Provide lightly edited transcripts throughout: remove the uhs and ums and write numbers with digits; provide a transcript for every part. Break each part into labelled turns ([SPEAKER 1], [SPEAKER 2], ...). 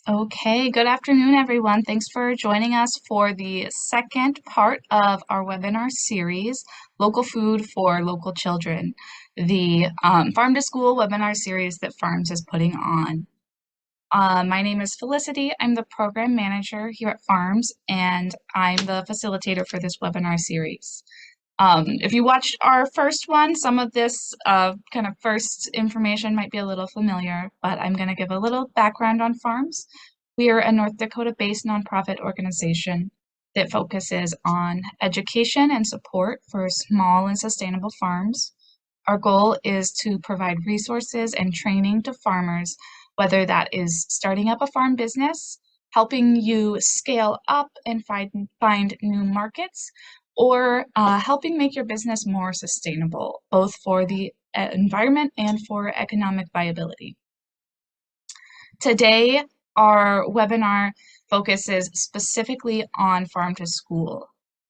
[SPEAKER 1] Okay, good afternoon, everyone. Thanks for joining us for the second part of our webinar series, Local Food for Local Children, the Farm to School webinar series that Farms is putting on. My name is Felicity. I'm the program manager here at Farms, and I'm the facilitator for this webinar series. If you watched our first one, some of this kind of first information might be a little familiar, but I'm going to give a little background on Farms. We are a North Dakota-based nonprofit organization that focuses on education and support for small and sustainable farms. Our goal is to provide resources and training to farmers, whether that is starting up a farm business, helping you scale up and find new markets, or helping make your business more sustainable, both for the environment and for economic viability. Today, our webinar focuses specifically on farm to school,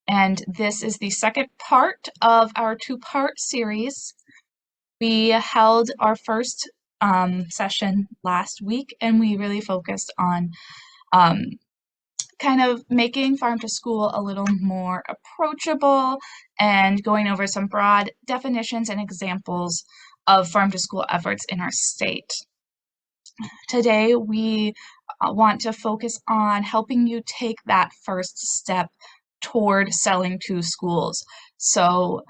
[SPEAKER 1] and this is the second part of our two-part series. We held our first session last week, and we really focused on kind of making farm to school a little more approachable and going over some broad definitions and examples of farm to school efforts in our state. Today, we want to focus on helping you take that first step toward selling to schools. So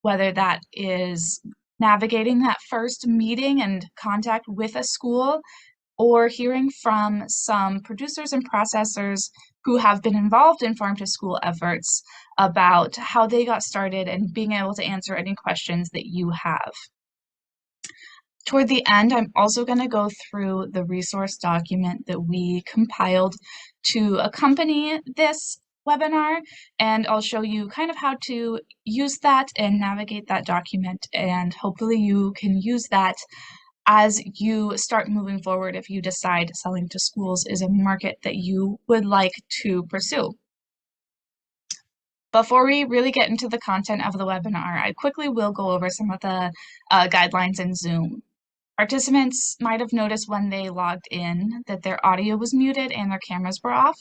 [SPEAKER 1] whether that is navigating that first meeting and contact with a school, or hearing from some producers and processors who have been involved in farm to school efforts about how they got started and being able to answer any questions that you have. Toward the end, I'm also going to go through the resource document that we compiled to accompany this webinar, and I'll show you kind of how to use that and navigate that document, and hopefully you can use that as you start moving forward if you decide selling to schools is a market that you would like to pursue. Before we really get into the content of the webinar, I quickly will go over some of the guidelines in Zoom. Participants might have noticed when they logged in that their audio was muted and their cameras were off.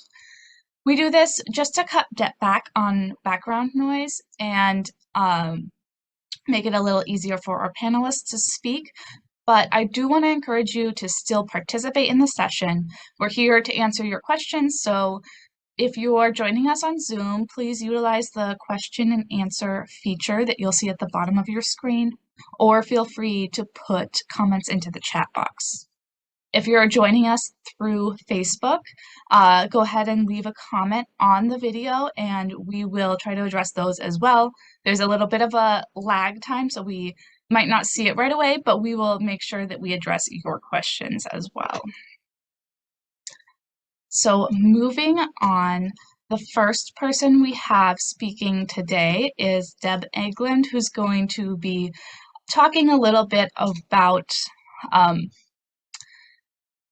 [SPEAKER 1] We do this just to cut back on background noise and make it a little easier for our panelists to speak. But I do want to encourage you to still participate in the session. We're here to answer your questions, so if you are joining us on Zoom, please utilize the question and answer feature that you'll see at the bottom of your screen, or feel free to put comments into the chat box. If you're joining us through Facebook, go ahead and leave a comment on the video and we will try to address those as well. There's a little bit of a lag time, so we might not see it right away, but we will make sure that we address your questions as well. So moving on, the first person we have speaking today is Deb Eglund, who's going to be talking a little bit about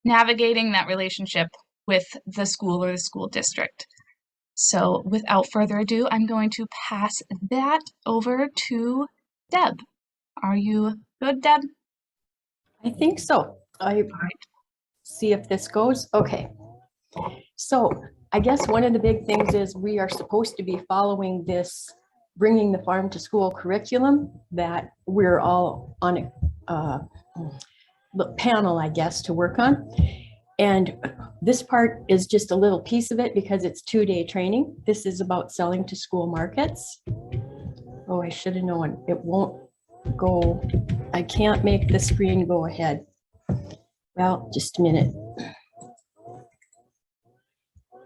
[SPEAKER 1] navigating that relationship with the school or the school district. So without further ado, I'm going to pass that over to Deb. Are you good, Deb?
[SPEAKER 2] I think so. See if this goes. Okay. So I guess one of the big things is we are supposed to be following this bringing the farm to school curriculum that we're all on a panel, I guess, to work on. And this part is just a little piece of it because it's 2-day training. This is about selling to school markets. Oh, I should have known. It won't go. I can't make the screen go ahead. Well, just a minute.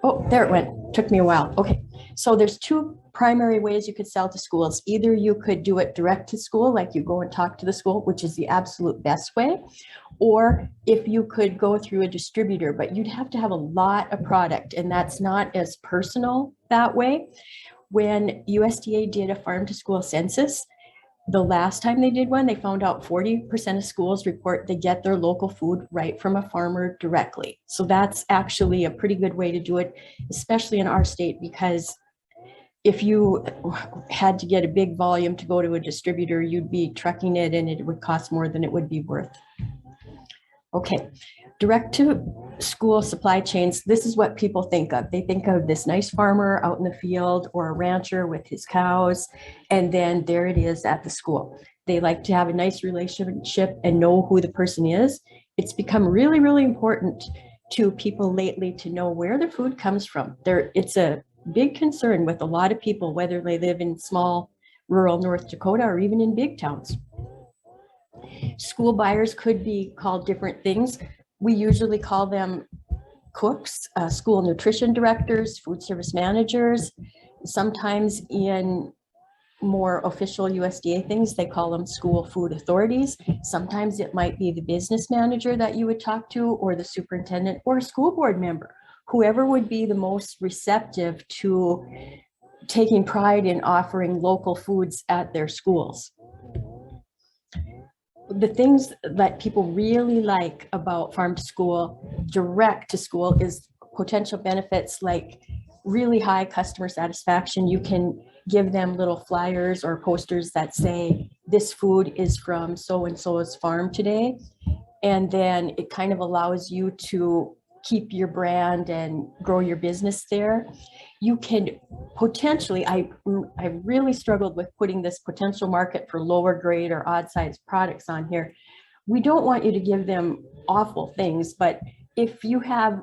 [SPEAKER 2] Oh, there it went. Took me a while. Okay, so there's two primary ways you could sell to schools. Either you could do it direct to school, like you go and talk to the school, which is the absolute best way, or if you could go through a distributor, but you'd have to have a lot of product, and that's not as personal that way. When USDA did a farm to school census, the last time they did one, they found out 40% of schools report they get their local food right from a farmer directly. So that's actually a pretty good way to do it, especially in our state, because if you had to get a big volume to go to a distributor, you'd be trucking it and it would cost more than it would be worth. Okay, direct to school supply chains. This is what people think of. They think of this nice farmer out in the field or a rancher with his cows, and then there it is at the school. They like to have a nice relationship and know who the person is. It's become really, really important to people lately to know where their food comes from. It's a big concern with a lot of people, whether they live in small rural North Dakota or even in big towns. School buyers could be called different things. We usually call them cooks, school nutrition directors, food service managers. Sometimes in more official USDA things, they call them school food authorities. Sometimes it might be the business manager that you would talk to, or the superintendent, or a school board member, whoever would be the most receptive to taking pride in offering local foods at their schools. The things that people really like about farm to school, direct to school, is potential benefits like really high customer satisfaction. You can give them little flyers or posters that say, this food is from so-and-so's farm today. And then it kind of allows you to keep your brand and grow your business there. You can potentially, I really struggled with putting this potential market for lower grade or odd sized products on here. We don't want you to give them awful things, but if you have,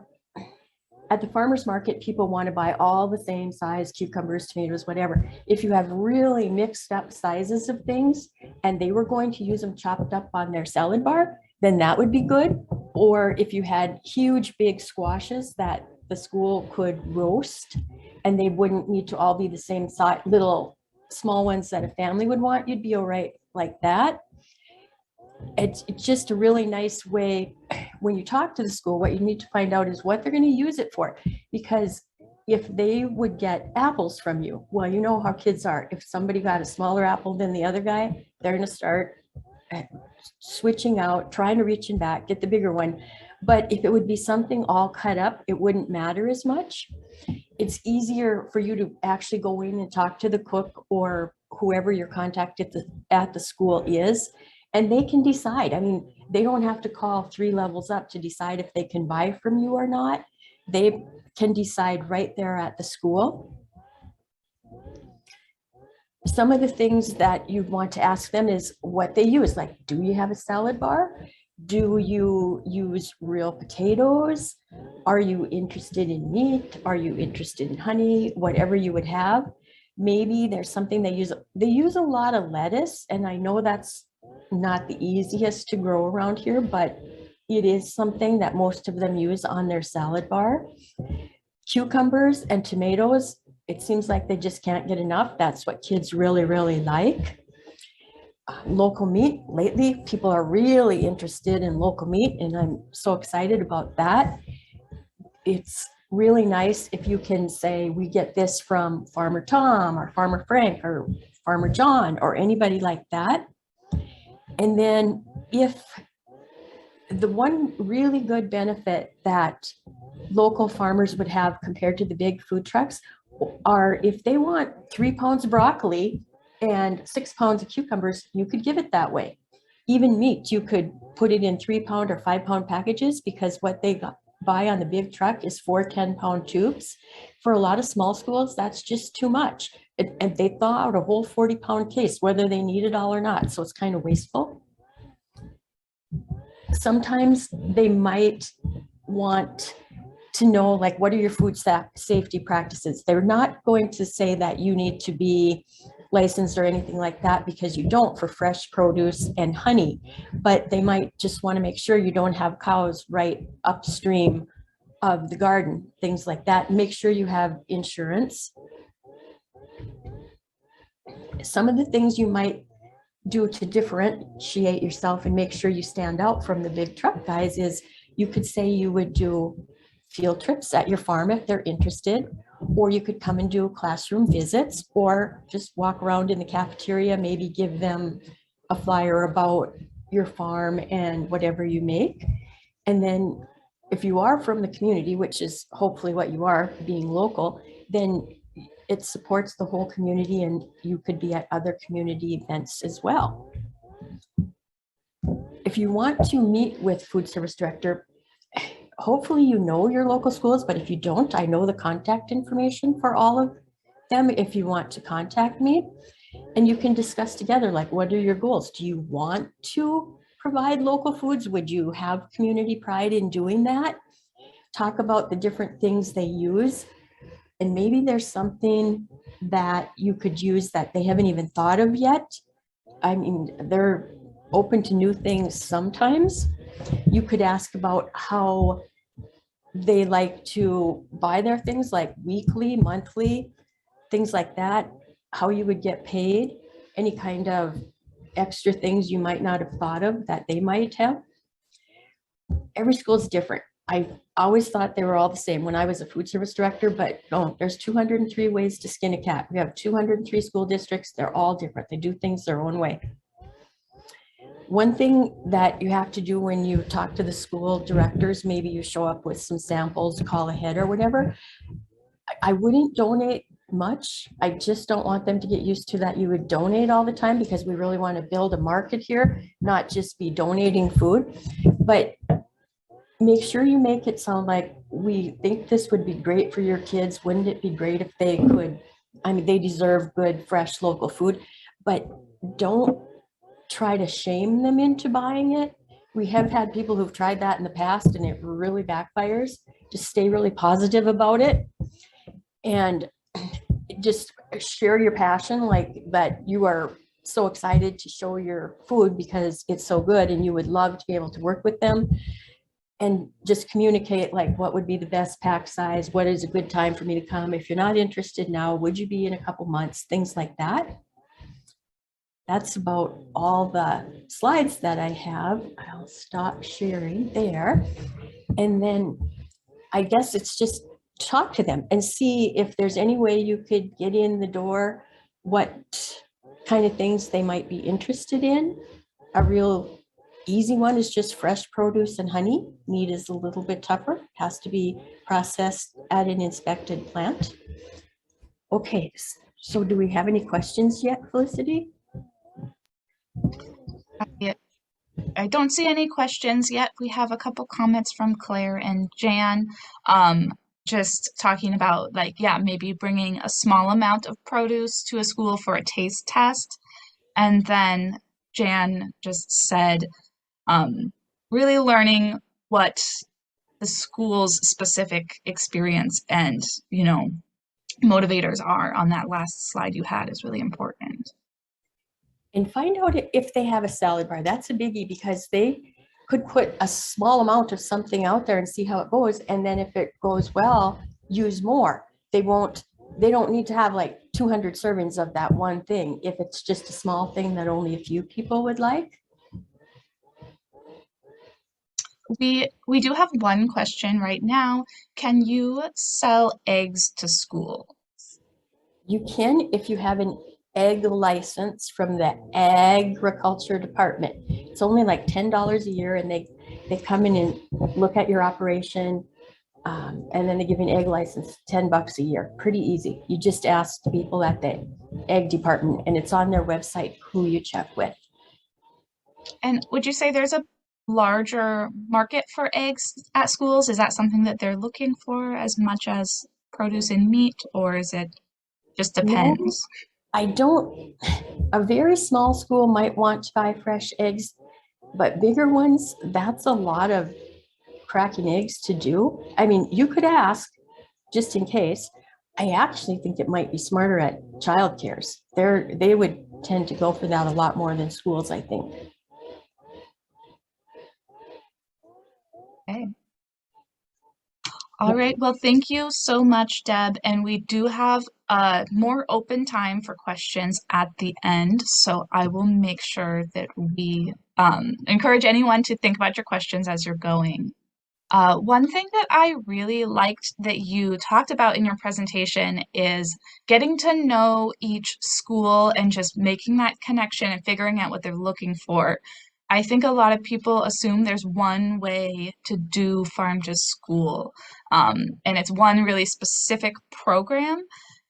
[SPEAKER 2] at the farmer's market, people want to buy all the same size cucumbers, tomatoes, whatever. If you have really mixed up sizes of things and they were going to use them chopped up on their salad bar, then that would be good. Or if you had huge, big squashes that the school could roast and they wouldn't need to all be the same size, little small ones that a family would want, you'd be all right like that. It's just a really nice way. When you talk to the school, what you need to find out is what they're going to use it for. Because if they would get apples from you, well, you know how kids are. If somebody got a smaller apple than the other guy, they're going to start switching out, trying to reach in back, get the bigger one. But if it would be something all cut up, it wouldn't matter as much. It's easier for you to actually go in and talk to the cook or whoever your contact at the school is, and they can decide. I mean, they don't have to call 3 levels up to decide if they can buy from you or not. They can decide right there at the school. Some of the things that you'd want to ask them is what they use. Like, do you have a salad bar? Do you use real potatoes? Are you interested in meat? Are you interested in honey? Whatever you would have. Maybe there's something they use. They use a lot of lettuce, and I know that's not the easiest to grow around here, but it is something that most of them use on their salad bar. Cucumbers and tomatoes, it seems like they just can't get enough. That's what kids really, really like. Local meat, lately people are really interested in local meat, and I'm so excited about that. It's really nice if you can say, we get this from Farmer Tom or Farmer Frank or Farmer John or anybody like that. And then if the one really good benefit that local farmers would have compared to the big food trucks are if they want 3 pounds of broccoli and 6 pounds of cucumbers, you could give it that way. Even meat, you could put it in 3-pound or 5-pound packages, because what they buy on the big truck is 4 10-pound tubes. For a lot of small schools, that's just too much. And they thaw out a whole 40-pound case, whether they need it all or not. So it's kind of wasteful. Sometimes they might want to know, like, what are your food safety practices? They're not going to say that you need to be licensed or anything like that, because you don't for fresh produce and honey, but they might just want to make sure you don't have cows right upstream of the garden, things like that. Make sure you have insurance. Some of the things you might do to differentiate yourself and make sure you stand out from the big truck guys is you could say you would do field trips at your farm if they're interested, or you could come and do classroom visits, or just walk around in the cafeteria, maybe give them a flyer about your farm and whatever you make. And then if you are from the community, which is hopefully what you are, being local, then it supports the whole community, and you could be at other community events as well. if you want to meet with food service director, hopefully you know your local schools, but if you don't, I know the contact information for all of them if you want to contact me. And you can discuss together, like, what are your goals? Do you want to provide local foods? Would you have community pride in doing that? Talk about the different things they use. And maybe there's something that you could use that they haven't even thought of yet. I mean, they're open to new things sometimes. You could ask about how they like to buy their things, like weekly, monthly, things like that, how you would get paid, any kind of extra things you might not have thought of that they might have. Every school is different. I always thought they were all the same when I was a food service director, but no, there's 203 ways to skin a cat. We have 203 school districts. They're all different. They do things their own way. One thing that you have to do when you talk to the school directors, maybe you show up with some samples, call ahead or whatever. I wouldn't donate much. I just don't want them to get used to that you would donate all the time, because we really want to build a market here, not just be donating food. But make sure you make it sound like, we think this would be great for your kids. Wouldn't it be great if they could, I mean, they deserve good, fresh, local food, but don't try to shame them into buying it. We have had people who've tried that in the past and it really backfires. Just stay really positive about it and just share your passion, like that you are so excited to show your food because it's so good and you would love to be able to work with them. And just communicate, like, what would be the best pack size? What is a good time for me to come? If you're not interested now, would you be in a couple months? Things like that. That's about all the slides that I have. I'll stop sharing there. And then I guess it's just talk to them and see if there's any way you could get in the door, what kind of things they might be interested in. A real easy one is just fresh produce and honey. Meat is a little bit tougher, has to be processed at an inspected plant. Okay, so do we have any questions yet, Felicity?
[SPEAKER 1] I don't see any questions yet. We have a couple comments from Claire and Jan, just talking about, like, yeah, maybe bringing a small amount of produce to a school for a taste test. And then Jan just said, really learning what the school's specific experience and, motivators are on that last slide you had is really important.
[SPEAKER 2] And find out if they have a salad bar. That's a biggie, because they could put a small amount of something out there and see how it goes. And then if it goes well, use more. They don't need to have like 200 servings of that one thing. If it's just a small thing that only a few people would like.
[SPEAKER 1] We do have one question right now. Can you sell eggs to school?
[SPEAKER 2] You can if you have an egg license from the agriculture department. It's only like $10 a year, and they come in and look at your operation, and then they give you an egg license, $10 a year. Pretty easy. You just ask the people at the egg department, and it's on their website who you check with.
[SPEAKER 1] And would you say there's a larger market for eggs at schools? Is that something that they're looking for as much as produce and meat, or is it just depends?
[SPEAKER 2] No, I don't. A very small school might want to buy fresh eggs, but bigger ones, that's a lot of cracking eggs to do. I mean, you could ask just in case. I actually think it might be smarter at childcares. They would tend to go for that a lot more than schools, I think.
[SPEAKER 1] Okay. All right. Well, thank you so much, Deb. And we do have more open time for questions at the end. So I will make sure that we encourage anyone to think about your questions as you're going. One thing that I really liked that you talked about in your presentation is getting to know each school and just making that connection and figuring out what they're looking for. I think a lot of people assume there's one way to do farm to school, and it's one really specific program.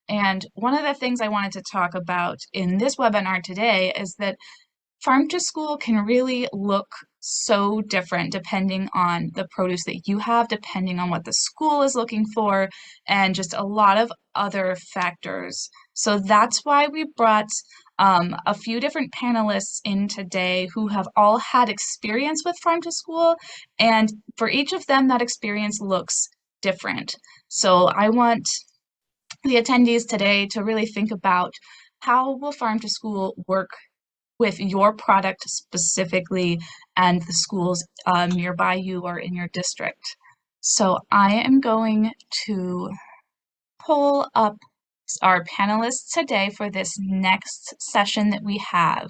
[SPEAKER 1] And one of the things I wanted to talk about in this webinar today is that farm to school can really look so different depending on the produce that you have, depending on what the school is looking for, and just a lot of other factors. So that's why we brought a few different panelists in today who have all had experience with farm to school, and for each of them, that experience looks different. So I want the attendees today to really think about how will farm to school work with your product specifically and the schools nearby you or in your district. So I am going to pull up our panelists today for this next session that we have.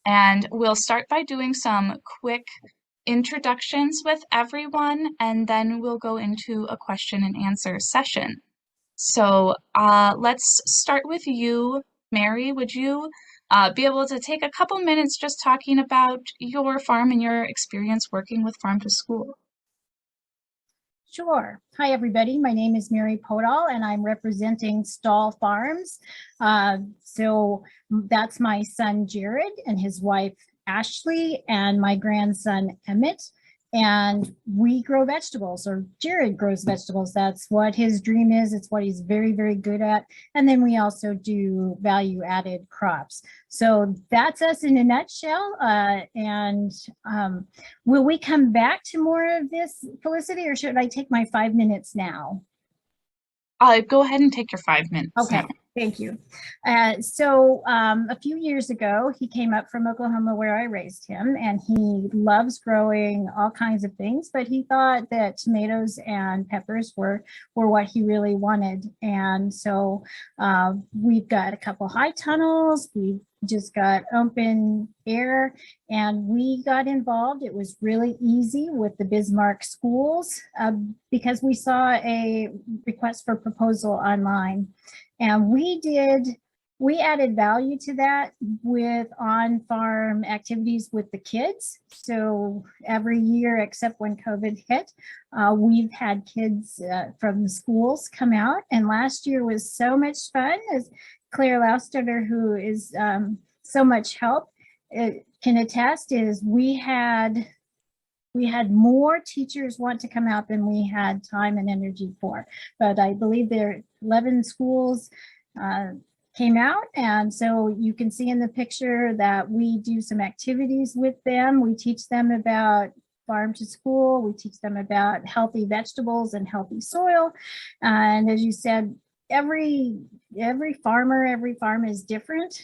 [SPEAKER 1] And we'll start by doing some quick introductions with everyone, and then we'll go into a question and answer session. So let's start with you, Mary. Would you be able to take a couple minutes just talking about your farm and your experience working with farm to school?
[SPEAKER 3] Sure. Hi, everybody. My name is Mary Podal, and I'm representing Stahl Farms. So that's my son, Jared, and his wife, Ashley, and my grandson, Emmett. And we grow vegetables, or Jared grows vegetables. That's what his dream is. It's what he's very, very good at. And then we also do value-added crops. So that's us in a nutshell. Will we come back to more of this, Felicity, or should I take my 5 minutes now?
[SPEAKER 1] Go ahead and take your 5 minutes.
[SPEAKER 3] Okay.
[SPEAKER 1] Now.
[SPEAKER 3] Thank you. A few years ago, he came up from Oklahoma where I raised him, and he loves growing all kinds of things, but he thought that tomatoes and peppers were what he really wanted. And so we've got a couple high tunnels. We've just got open air, and we got involved. It was really easy with the Bismarck schools because we saw a request for proposal online. And we added value to that with on-farm activities with the kids. So every year, except when COVID hit, we've had kids from the schools come out. And last year was so much fun, as Claire Lowstuter, who is so much help, can attest, is we had more teachers want to come out than we had time and energy for. But I believe there are 11 schools came out. And so you can see in the picture that we do some activities with them. We teach them about farm to school. We teach them about healthy vegetables and healthy soil. And as you said, every farm is different,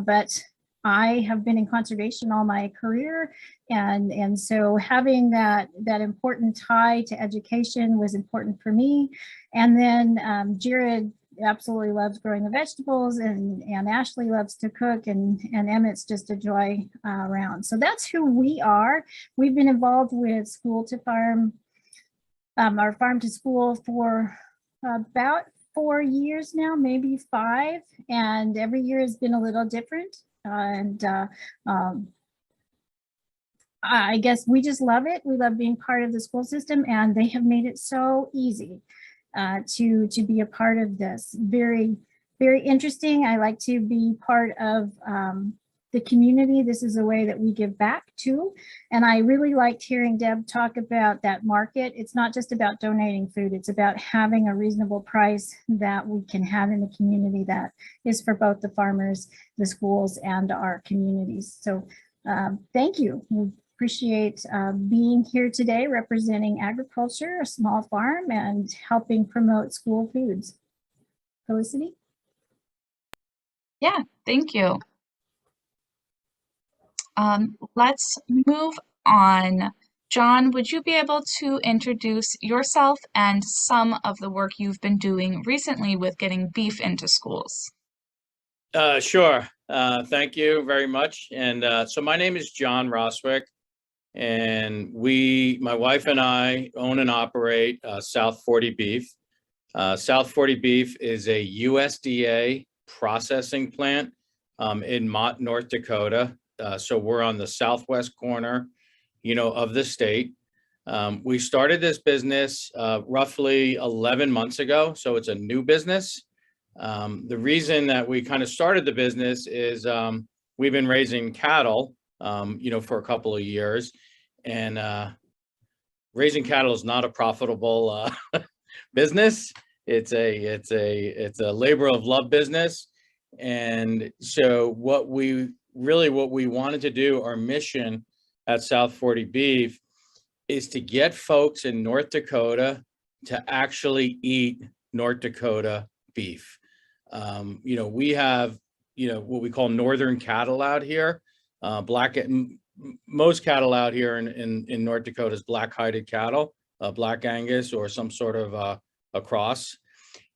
[SPEAKER 3] but I have been in conservation all my career, and so having that important tie to education was important for me. And then Jared absolutely loves growing the vegetables, and Ashley loves to cook, and Emmett's just a joy around. So that's who we are. We've been involved with School to Farm, our farm to school, for about 4 years now, maybe 5, and every year has been a little different. I guess we just love it. We love being part of the school system, and they have made it so easy to be a part of this. Very, very interesting. I like to be part of the community. This is a way that we give back too. And I really liked hearing Deb talk about that market. It's not just about donating food. It's about having a reasonable price that we can have in the community that is for both the farmers, the schools, and our communities. So thank you. We appreciate being here today, representing agriculture, a small farm, and helping promote school foods. Felicity?
[SPEAKER 1] Yeah, thank you. Let's move on. John, would you be able to introduce yourself and some of the work you've been doing recently with getting beef into schools?
[SPEAKER 4] Sure. Thank you very much. And so my name is John Roswick, and my wife and I own and operate South 40 Beef. South 40 Beef is a USDA processing plant in Mott, North Dakota. So we're on the southwest corner, of the state. We started this business roughly 11 months ago. So it's a new business. The reason that we kind of started the business is we've been raising cattle, for a couple of years. and raising cattle is not a profitable business. It's a labor of love business. And so what we wanted to do, our mission at South 40 Beef, is to get folks in North Dakota to actually eat North Dakota beef. We have, what we call northern cattle out here. Most cattle out here in North Dakota is black-hided cattle, Black Angus or some sort of a cross.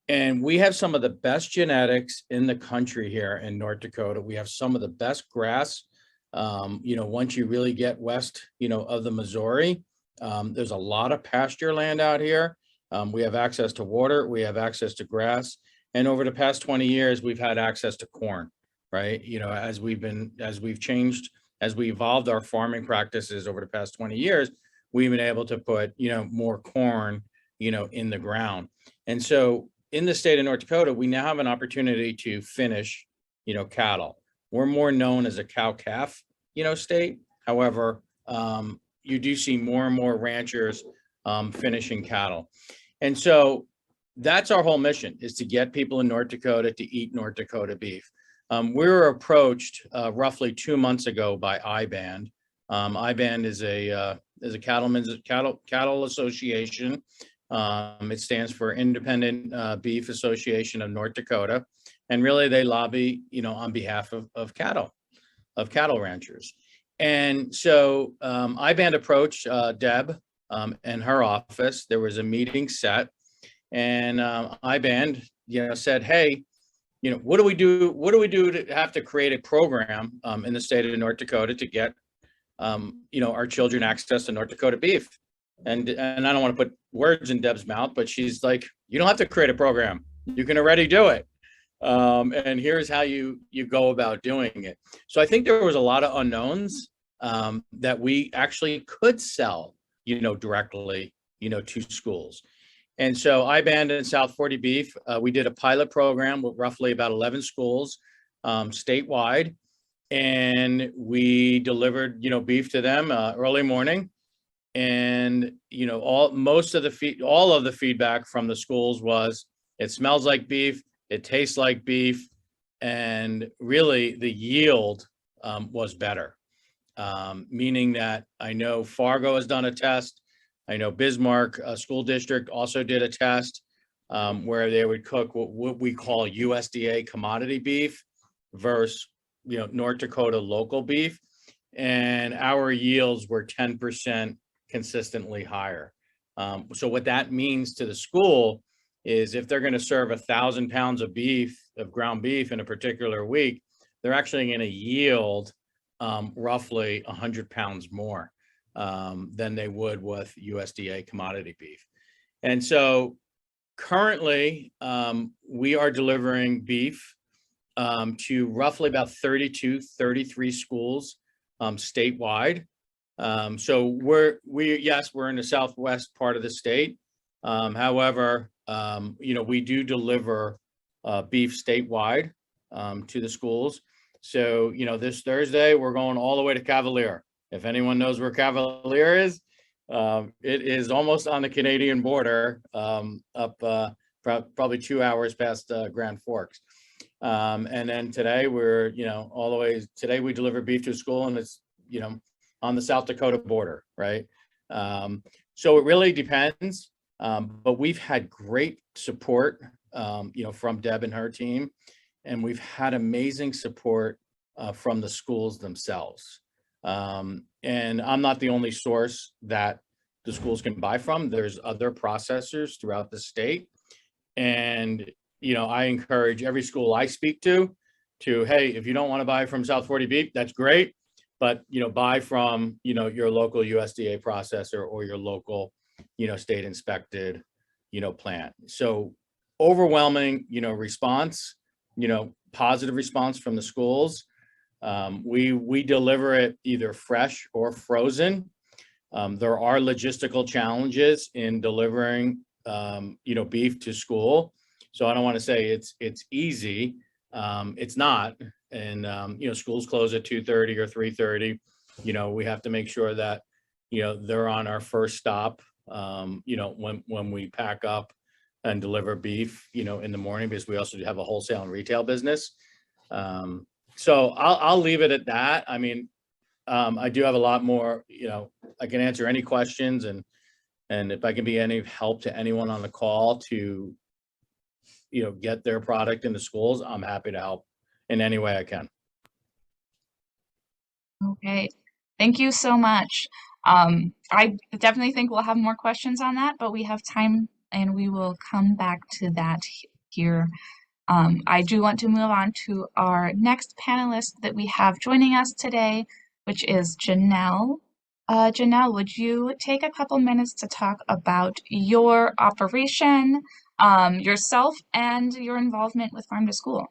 [SPEAKER 4] And we have some of the best genetics in the country here in North Dakota. We have some of the best grass. Once you really get west, of the Missouri, there's a lot of pasture land out here. We have access to water, we have access to grass. And over the past 20 years, we've had access to corn, right? As we evolved our farming practices over the past 20 years, we've been able to put, more corn, in the ground. And so in the state of North Dakota, we now have an opportunity to finish, cattle. We're more known as a cow-calf, state. However, you do see more and more ranchers finishing cattle. And so that's our whole mission, is to get people in North Dakota to eat North Dakota beef. We were approached roughly 2 months ago by IBAND. IBAND is a cattle association. It stands for Independent Beef Association of North Dakota, and really they lobby, on behalf of cattle ranchers. And so IBAND approached Deb and her office. There was a meeting set, and IBAND, said, "Hey, what do we do? What do we do to have to create a program in the state of North Dakota to get, our children access to North Dakota beef?" And I don't want to put words in Deb's mouth, but she's like, "You don't have to create a program. You can already do it. And here's how you go about doing it." So I think there was a lot of unknowns that we actually could sell, directly, to schools. And so IBAND and South 40 Beef, we did a pilot program with roughly about 11 schools statewide, and we delivered, beef to them early morning. And all of the feedback from the schools was, it smells like beef, it tastes like beef, and really the yield was better. Meaning that I know Fargo has done a test. I know Bismarck School District also did a test where they would cook what we call USDA commodity beef versus North Dakota local beef, and our yields were 10% consistently higher. So what that means to the school is, if they're going to serve 1,000 pounds of ground beef in a particular week, they're actually going to yield roughly 100 pounds more than they would with USDA commodity beef. And so currently we are delivering beef to roughly about 33 schools statewide. So we're in the southwest part of the state. However, we do deliver beef statewide to the schools. So, this Thursday, we're going all the way to Cavalier. If anyone knows where Cavalier is, it is almost on the Canadian border, up probably 2 hours past Grand Forks. And then today we're, all the way, today we deliver beef to a school, and it's, on the South Dakota border, right? So it really depends, but we've had great support, from Deb and her team, and we've had amazing support from the schools themselves. And I'm not the only source that the schools can buy from. There's other processors throughout the state. And, I encourage every school I speak to, hey, if you don't want to buy from South 40 Beef, that's great. But, buy from, your local USDA processor or your local, state inspected, plant. So overwhelming, response, positive response from the schools. We deliver it either fresh or frozen. There are logistical challenges in delivering, beef to school. So I don't want to say it's easy. It's not. And, schools close at 2:30 or 3:30. We have to make sure that, they're on our first stop, when we pack up and deliver beef, in the morning, because we also have a wholesale and retail business. So I'll leave it at that. I mean, I do have a lot more, I can answer any questions, and if I can be any help to anyone on the call to, get their product into schools, I'm happy to help in any way I can.
[SPEAKER 1] Okay, thank you so much. I definitely think we'll have more questions on that, but we have time and we will come back to that here. I do want to move on to our next panelist that we have joining us today, which is Janelle. Janelle, would you take a couple minutes to talk about your operation, yourself, and your involvement with Farm to School?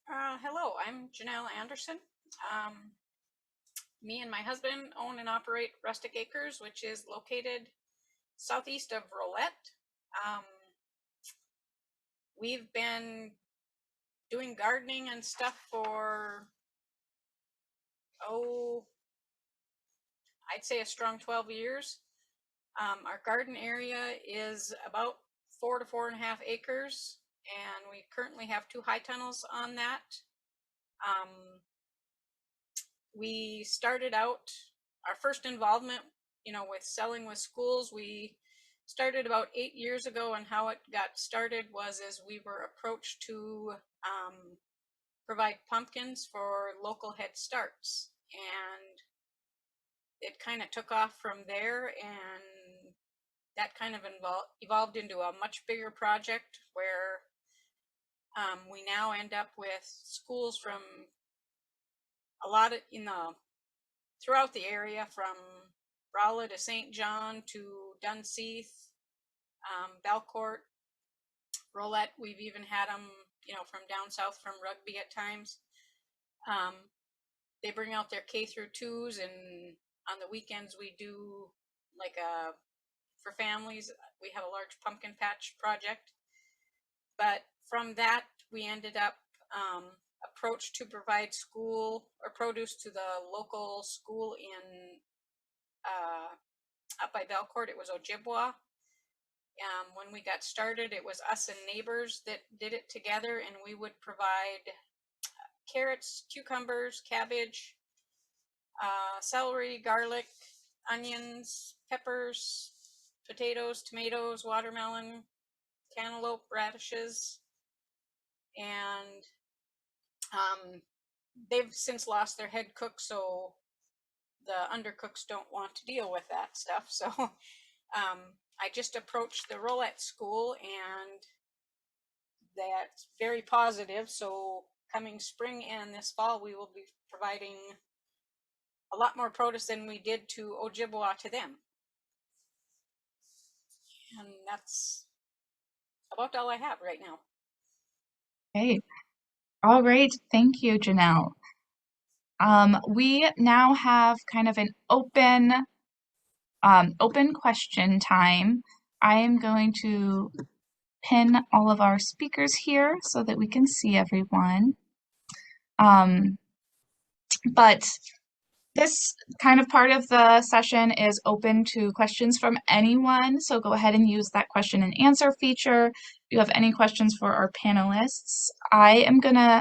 [SPEAKER 5] Hello, I'm Janelle Anderson. Me and my husband own and operate Rustic Acres, which is located southeast of Rolette. We've been doing gardening and stuff for, I'd say a strong 12 years. Our garden area is about 4 to 4.5 acres, and we currently have 2 high tunnels on that. We started out our first involvement, with selling with schools. We started about 8 years ago, and how it got started was as we were approached to provide pumpkins for local Head Starts, and it kind of took off from there, and that kind of evolved into a much bigger project where we now end up with schools from a lot of throughout the area, from Rolla to St. John to Dunseith, Belcourt, Rolette. We've even had them, from down south from Rugby at times. They bring out their K through 2s, and on the weekends we do for families, we have a large pumpkin patch project. But from that, we ended up approached to provide school or produce to the local school in up by Belcourt. It was Ojibwa. When we got started, it was us and neighbors that did it together, and we would provide carrots, cucumbers, cabbage, celery, garlic, onions, peppers, potatoes, tomatoes, watermelon, cantaloupe, radishes, and they've since lost their head cook, so the undercooks don't want to deal with that stuff. So I just approached the Rolette School, and that's very positive. So coming spring and this fall, we will be providing a lot more produce than we did to Ojibwa to them. And that's about all I have right now.
[SPEAKER 1] Okay. All right. Thank you, Janelle. We now have kind of an open question time. I am going to pin all of our speakers here so that we can see everyone. But this kind of part of the session is open to questions from anyone. So go ahead and use that question and answer feature. If you have any questions for our panelists, I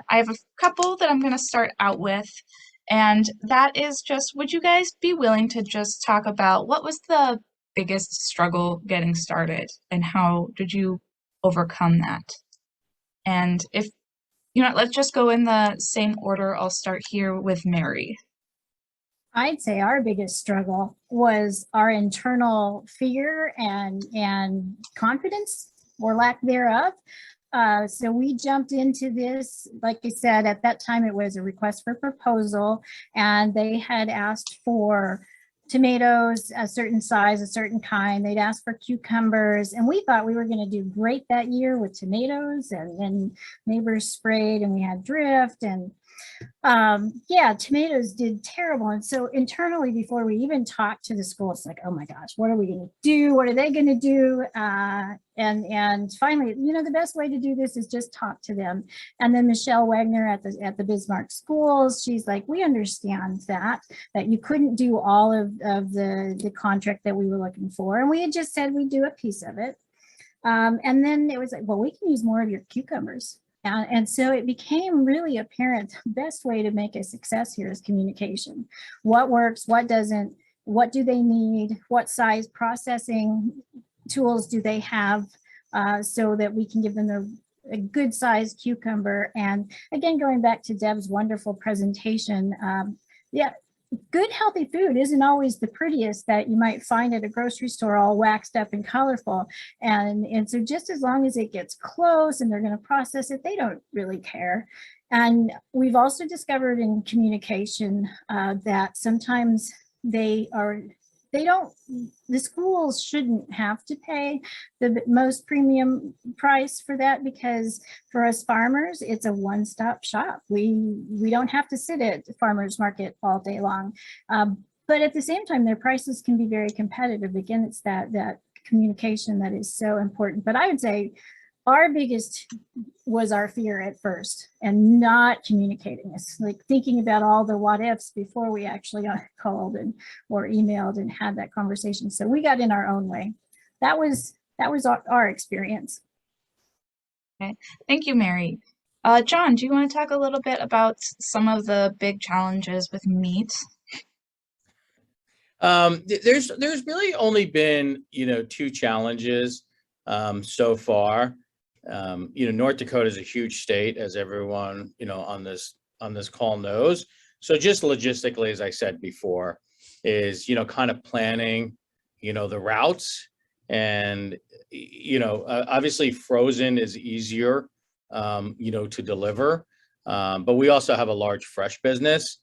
[SPEAKER 1] have a couple that I'm gonna start out with. And that is just, would you guys be willing to just talk about what was the biggest struggle getting started and how did you overcome that? And if, let's just go in the same order. I'll start here with Mary.
[SPEAKER 3] I'd say our biggest struggle was our internal fear and confidence, or lack thereof. So we jumped into this, like I said, at that time it was a request for proposal, and they had asked for tomatoes a certain size, a certain kind. They'd asked for cucumbers, and we thought we were going to do great that year with tomatoes, and then neighbors sprayed and we had drift, and Yeah, tomatoes did terrible. And so internally, before we even talked to the school, it's like, oh my gosh, what are we going to do? What are they going to do? And finally, you know, the best way to do this is just talk to them. And then Michelle Wagner at the Bismarck schools, she's like, we understand that you couldn't do all of the contract that we were looking for. And we had just said we'd do a piece of it. And then it was like, well, we can use more of your cucumbers. And so it became really apparent the best way to make a success here is communication. What works, what doesn't, what do they need, what size processing tools do they have, so that we can give them a good sized cucumber. And again, going back to Deb's wonderful presentation, yeah, good healthy food isn't always the prettiest that you might find at a grocery store, all waxed up and colorful. And so just as long as it gets close and they're going to process it, they don't really care. And we've also discovered in communication that sometimes the schools shouldn't have to pay the most premium price for that, because for us farmers, it's a one-stop shop. We don't have to sit at the farmers market all day long. But at the same time, their prices can be very competitive. Again, it's that communication that is so important. But I would say our biggest was our fear at first, and not communicating. It's like thinking about all the what ifs before we actually called or emailed and had that conversation. So we got in our own way. That was our experience.
[SPEAKER 1] Okay, thank you, Mary. John, do you want to talk a little bit about some of the big challenges with meat?
[SPEAKER 4] There's really only been, two challenges so far. North Dakota is a huge state, as everyone, on this call knows. So just logistically, as I said before, is, kind of planning, the routes, and, obviously frozen is easier, to deliver. But we also have a large fresh business.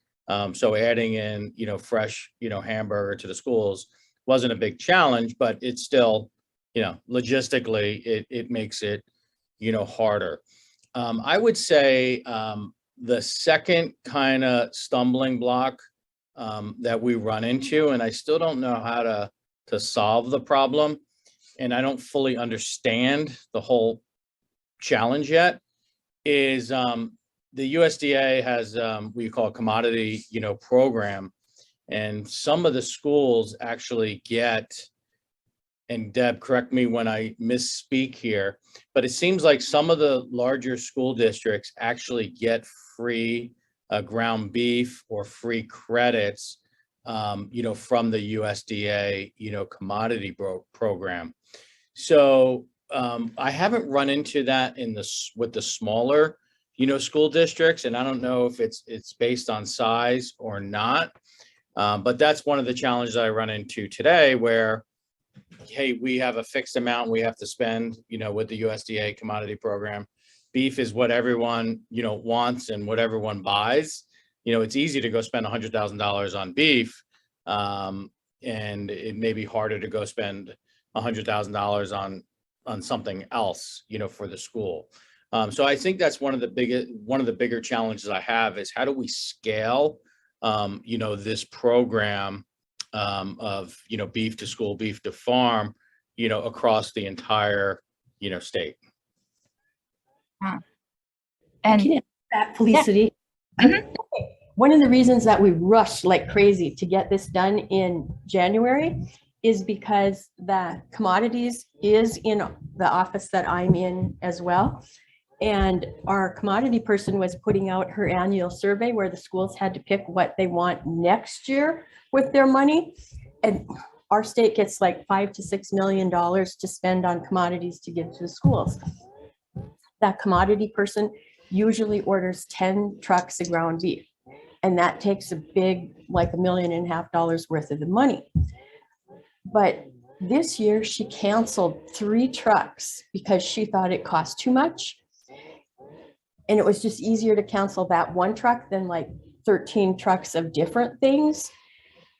[SPEAKER 4] So adding in, fresh, hamburger to the schools wasn't a big challenge, but it's still, logistically, it makes it, harder. I would say the second kind of stumbling block that we run into, and I still don't know how to solve the problem, and I don't fully understand the whole challenge yet, is the USDA has what you call a commodity, program, and some of the schools actually get, and Deb, correct me when I misspeak here, but it seems like some of the larger school districts actually get free ground beef or free credits, from the USDA, commodity program. So I haven't run into that with the smaller, school districts, and I don't know if it's based on size or not. But that's one of the challenges I run into today, where, hey, we have a fixed amount we have to spend, with the USDA commodity program. Beef is what everyone, wants and what everyone buys. It's easy to go spend $100,000 on beef, and it may be harder to go spend $100,000 on something else, for the school. So I think that's one of the bigger challenges I have, is how do we scale, this program of, beef to school, beef to farm, across the entire, state.
[SPEAKER 1] And
[SPEAKER 2] that, Felicity.
[SPEAKER 1] Yeah.
[SPEAKER 2] One of the reasons that we rushed like crazy to get this done in January is because the commodities is in the office that I'm in as well. And our commodity person was putting out her annual survey where the schools had to pick what they want next year with their money. And our state gets like $5 to $6 million to spend on commodities to give to the schools. That commodity person usually orders 10 trucks of ground beef. And that takes a big, like $1.5 million worth of the money. But this year she canceled 3 trucks because she thought it cost too much. And it was just easier to cancel that one truck than like 13 trucks of different things.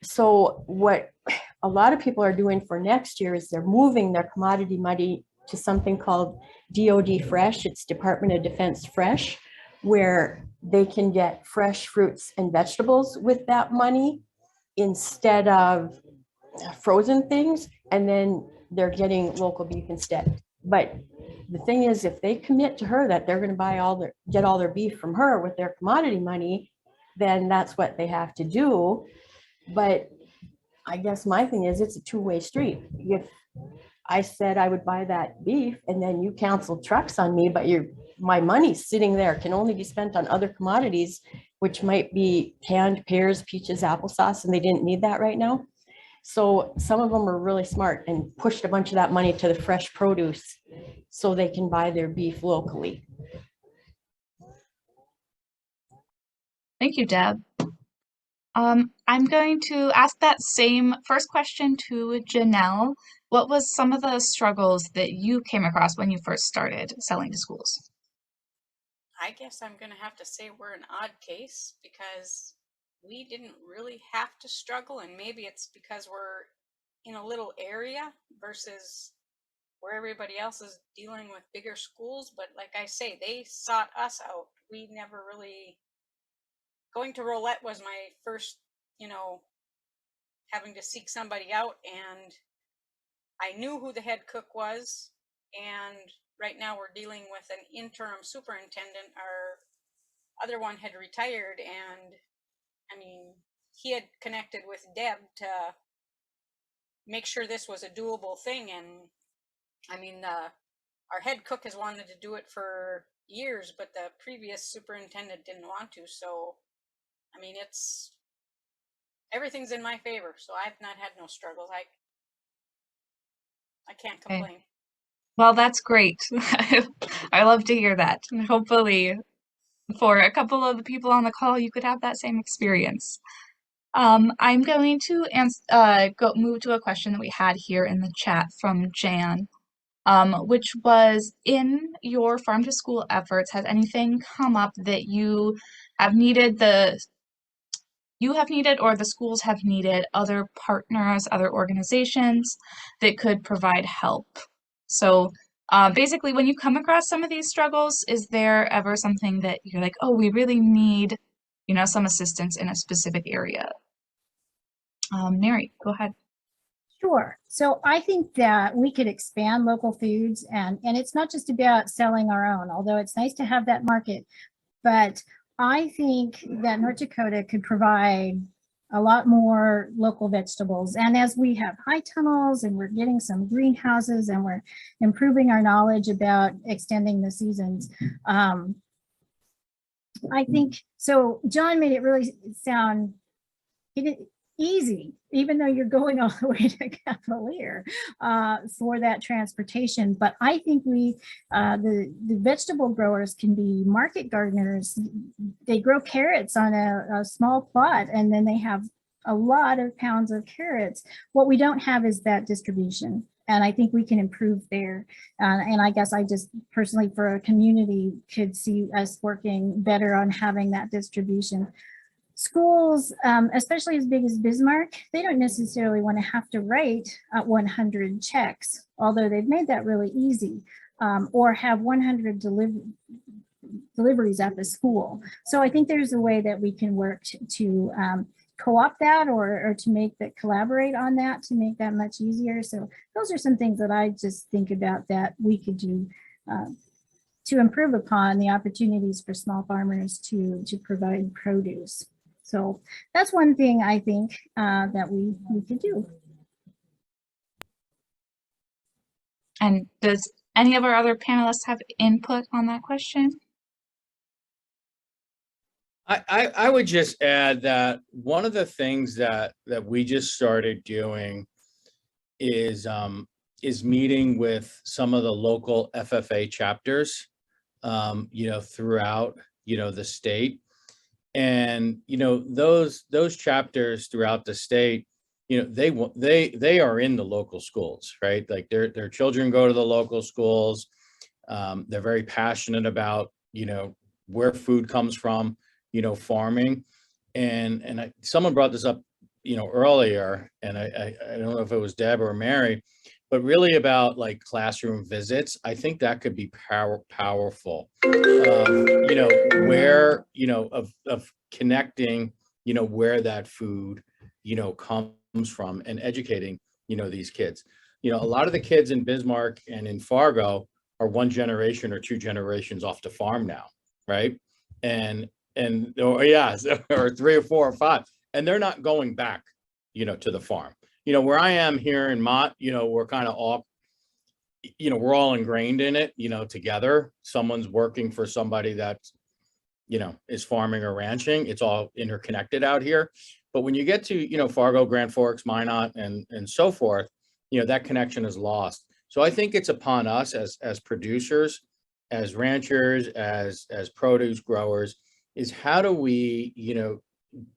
[SPEAKER 2] So what a lot of people are doing for next year is they're moving their commodity money to something called DoD Fresh. It's Department of Defense Fresh, where they can get fresh fruits and vegetables with that money instead of frozen things, and then they're getting local beef instead. But the thing is, if they commit to her that they're going to buy get all their beef from her with their commodity money, then that's what they have to do. But I guess my thing is, it's a two-way street. If I said I would buy that beef and then you canceled trucks on me, but my money's sitting there, can only be spent on other commodities, which might be canned pears, peaches, applesauce, and they didn't need that right now. So some of them are really smart and pushed a bunch of that money to the fresh produce so they can buy their beef locally.
[SPEAKER 1] Thank you, Deb. I'm going to ask that same first question to Janelle. What was some of the struggles that you came across when you first started selling to schools?
[SPEAKER 5] I guess I'm going to have to say we're an odd case because we didn't really have to struggle, and maybe it's because we're in a little area versus where everybody else is dealing with bigger schools. But like I say, they sought us out. We never really, going to roulette was my first, having to seek somebody out, and I knew who the head cook was, and right now we're dealing with an interim superintendent. Our other one had retired, and I mean, he had connected with Deb to make sure this was a doable thing. And I mean, our head cook has wanted to do it for years, but the previous superintendent didn't want to. So, I mean, everything's in my favor. So I've not had no struggles. I can't complain.
[SPEAKER 1] Okay. Well, that's great. I love to hear that. And hopefully for a couple of the people on the call, you could have that same experience. I'm going to move to a question that we had here in the chat from Jan, which was, in your farm to school efforts, has anything come up that you have needed or the schools have needed other partners, other organizations that could provide help? So basically, when you come across some of these struggles, is there ever something that you're like, oh, we really need, some assistance in a specific area? Mary, go ahead.
[SPEAKER 3] Sure. So I think that we could expand local foods, and it's not just about selling our own, although it's nice to have that market, but I think that North Dakota could provide a lot more local vegetables. And as we have high tunnels and we're getting some greenhouses and we're improving our knowledge about extending the seasons, I think, so John made it really sound easy, even though you're going all the way to Cavalier for that transportation. But I think the vegetable growers can be market gardeners. They grow carrots on a small plot, and then they have a lot of pounds of carrots. What we don't have is that distribution. And I think we can improve there. And I guess I just personally, for a community, could see us working better on having that distribution. Schools, especially as big as Bismarck, they don't necessarily want to have to write 100 checks, although they've made that really easy, or have 100 deliveries at the school. So I think there's a way that we can work to co-opt that or to make that, collaborate on that, to make that much easier. So those are some things that I just think about that we could do to improve upon the opportunities for small farmers to provide produce. So that's one thing I think that we could do.
[SPEAKER 1] And does any of our other panelists have input on that question?
[SPEAKER 4] I would just add that one of the things that we just started doing is meeting with some of the local FFA chapters, throughout, the state. And, those chapters throughout the state, they are in the local schools, right? Like their children go to the local schools. They're very passionate about, where food comes from, farming. And someone brought this up, earlier, and I don't know if it was Deb or Mary, but really about like classroom visits. I think that could be powerful. You know, where, you know, of connecting, you know, where that food, you know, comes from, and educating, you know, these kids. You know, a lot of the kids in Bismarck and in Fargo are one generation or two generations off the farm now, right? And or yeah, or three or four or five, and they're not going back, you know, to the farm. You know, where I am here in Mott, you know, we're kind of all, you know, we're all ingrained in it, you know, together. Someone's working for somebody that, you know, is farming or ranching. It's all interconnected out here. But when you get to, you know, Fargo, Grand Forks, Minot, and so forth, you know, that connection is lost. So I think it's upon us as producers, as ranchers, as produce growers, is how do we, you know,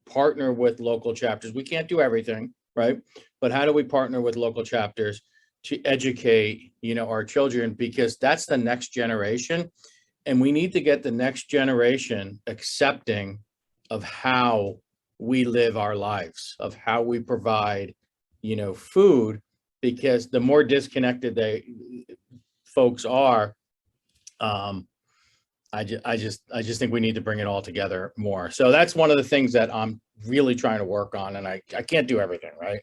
[SPEAKER 4] partner with local chapters? We can't do everything, right? But how do we partner with local chapters to educate, you know, our children? Because that's the next generation. And we need to get the next generation accepting of how we live our lives, of how we provide, you know, food, because the more disconnected folks are, I just think we need to bring it all together more. So that's one of the things that I'm really trying to work on, and I can't do everything, right?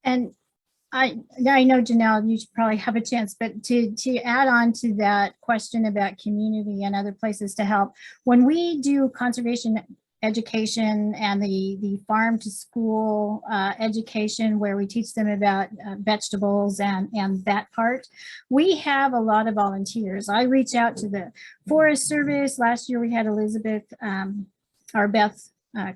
[SPEAKER 3] And I know, Janelle, you should probably have a chance, but to add on to that question about community and other places to help, when we do conservation education and the farm to school education, where we teach them about vegetables and that part, we have a lot of volunteers. I reach out to the Forest Service. Last year we had Elizabeth or Beth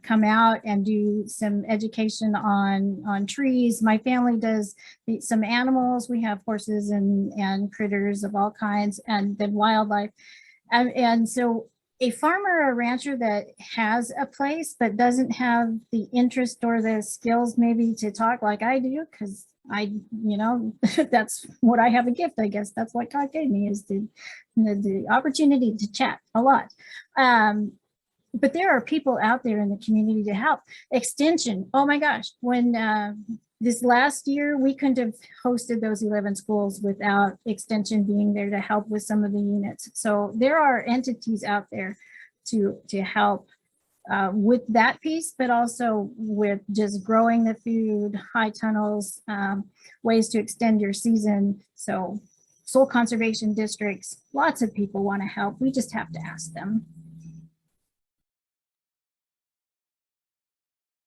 [SPEAKER 3] come out and do some education on trees. My family does some animals. We have horses and critters of all kinds, and then wildlife. And so a farmer or a rancher that has a place but doesn't have the interest or the skills maybe to talk like I do, because I, you know, that's what I have a gift, I guess. That's what God gave me, is the opportunity to chat a lot. But there are people out there in the community to help. Extension, oh my gosh, when this last year, we couldn't have hosted those 11 schools without Extension being there to help with some of the units. So there are entities out there to help with that piece, but also with just growing the food, high tunnels, ways to extend your season. So soil conservation districts, lots of people want to help. We just have to ask them.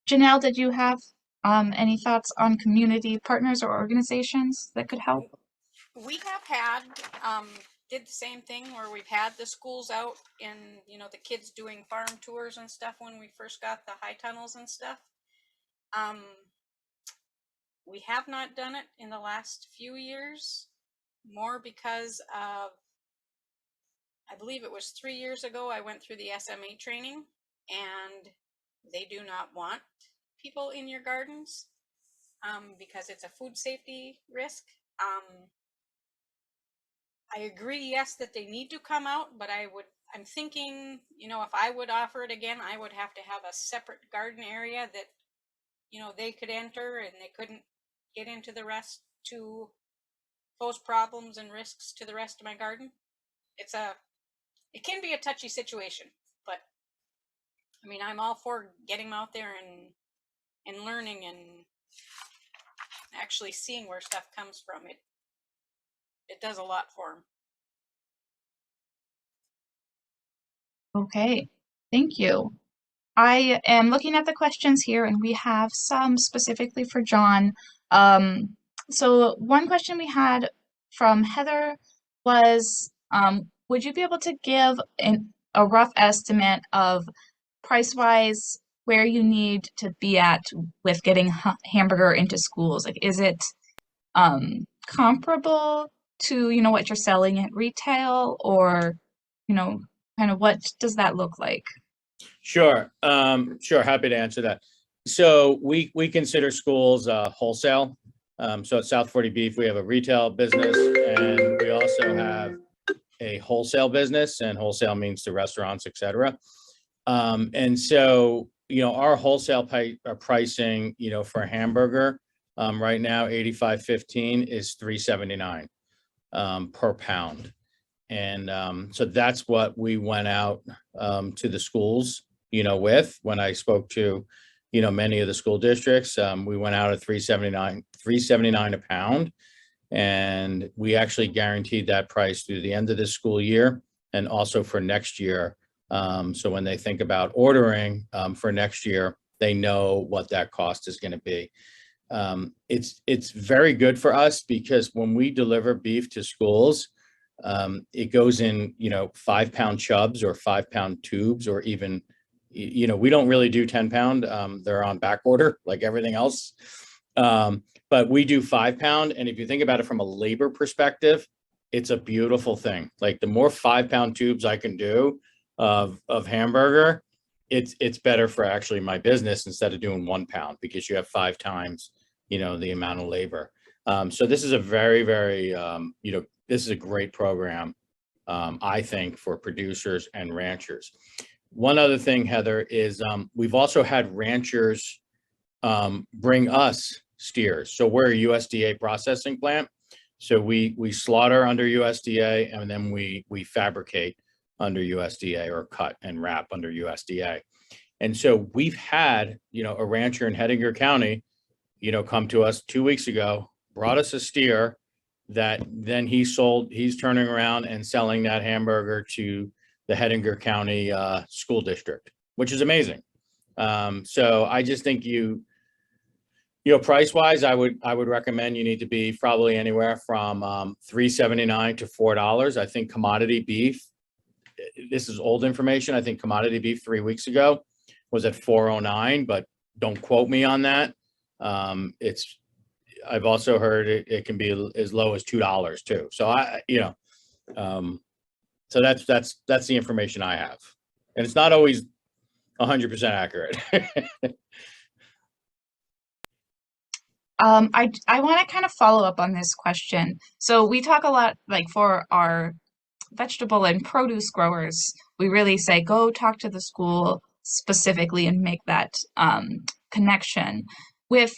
[SPEAKER 1] Janelle, did you have any thoughts on community partners or organizations that could help?
[SPEAKER 5] We have had, did the same thing where we've had the schools out and, you know, the kids doing farm tours and stuff when we first got the high tunnels and stuff. We have not done it in the last few years, more because of, I believe it was 3 years ago, I went through the SMA training, and they do not want people in your gardens because it's a food safety risk. I agree, yes, that they need to come out, but I'm thinking, you know, if I would offer it again, I would have to have a separate garden area that, you know, they could enter and they couldn't get into the rest to pose problems and risks to the rest of my garden. It can be a touchy situation, but I mean, I'm all for getting them out there and learning and actually seeing where stuff comes from. It does a lot for them.
[SPEAKER 1] Okay, thank you. I am looking at the questions here, and we have some specifically for John. So one question we had from Heather was, would you be able to give a rough estimate of price-wise where you need to be at with getting hamburger into schools? Like, is it comparable to, you know, what you're selling at retail, or, you know, kind of what does that look like?
[SPEAKER 4] Sure. Sure. Happy to answer that. So we consider schools wholesale. So at South 40 Beef, we have a retail business, and we also have a wholesale business, and wholesale means to restaurants, et cetera. And so, you know, our wholesale pricing, you know, for a hamburger Right now, 85.15 is $3.79 per pound. And so that's what we went out to the schools, with when I spoke to, many of the school districts. We went out at $3.79 a pound. And we actually guaranteed that price through the end of this school year and also for next year. So when they think about ordering for next year, they know what that cost is going to be. It's very good for us because when we deliver beef to schools, it goes in, 5-pound chubs or 5-pound tubes, or even, we don't really do 10-pound. They're on back order like everything else. But we do 5-pound. And if you think about it from a labor perspective, it's a beautiful thing. Like the more 5-pound tubes I can do of hamburger, it's better for actually my business instead of doing 1 pound, because you have 5 times, the amount of labor. So this is a very, very, this is a great program, I think, for producers and ranchers. One other thing, Heather, is we've also had ranchers bring us steers. So we're a USDA processing plant. So we slaughter under USDA, and then we fabricate under USDA, or cut and wrap under USDA. And so we've had, a rancher in Hettinger County, come to us 2 weeks ago, brought us a steer that then he's turning around and selling that hamburger to the Hettinger County school district, which is amazing. So I just think price wise, I would recommend you need to be probably anywhere from $3.79 to $4. I think commodity beef, this is old information. I think commodity beef 3 weeks ago was at $4.09, but don't quote me on that. I've also heard it can be as low as $2 too. So so that's the information I have, and it's not always 100% accurate.
[SPEAKER 1] I want to kind of follow up on this question. So we talk a lot, like for our vegetable and produce growers, we really say, go talk to the school specifically and make that connection. With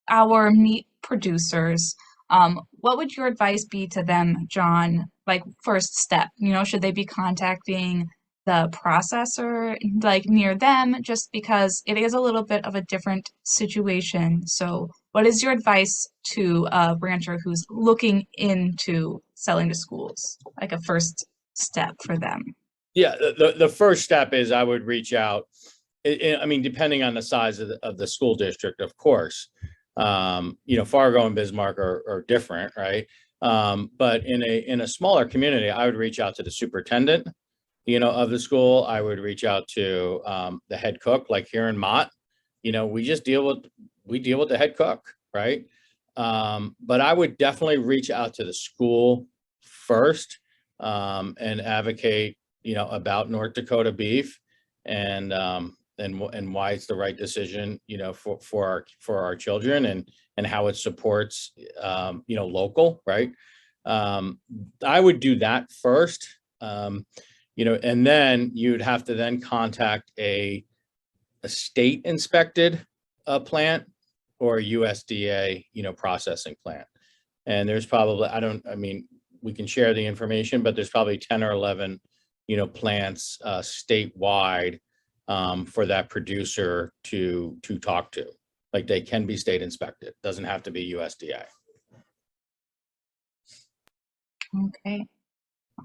[SPEAKER 1] our meat producers, what would your advice be to them, John? Like first step, should they be contacting the processor like near them, just because it is a little bit of a different situation? So what is your advice to a rancher who's looking into selling to schools, like a first step for them?
[SPEAKER 4] Yeah, the first step is I would reach out. I mean, depending on the size of the school district, of course, Fargo and Bismarck are different, right? But in a smaller community, I would reach out to the superintendent, of the school. I would reach out to the head cook, like here in Mott. We deal with the head cook, right? But I would definitely reach out to the school first and advocate, about North Dakota beef and why it's the right decision, for our children, and how it supports, local, right? I would do that first, and then you'd have to then contact a state inspected plant or a USDA, processing plant. And there's probably, we can share the information, but there's probably 10 or 11, plants statewide for that producer to talk to. Like they can be state inspected, doesn't have to be USDA.
[SPEAKER 1] Okay.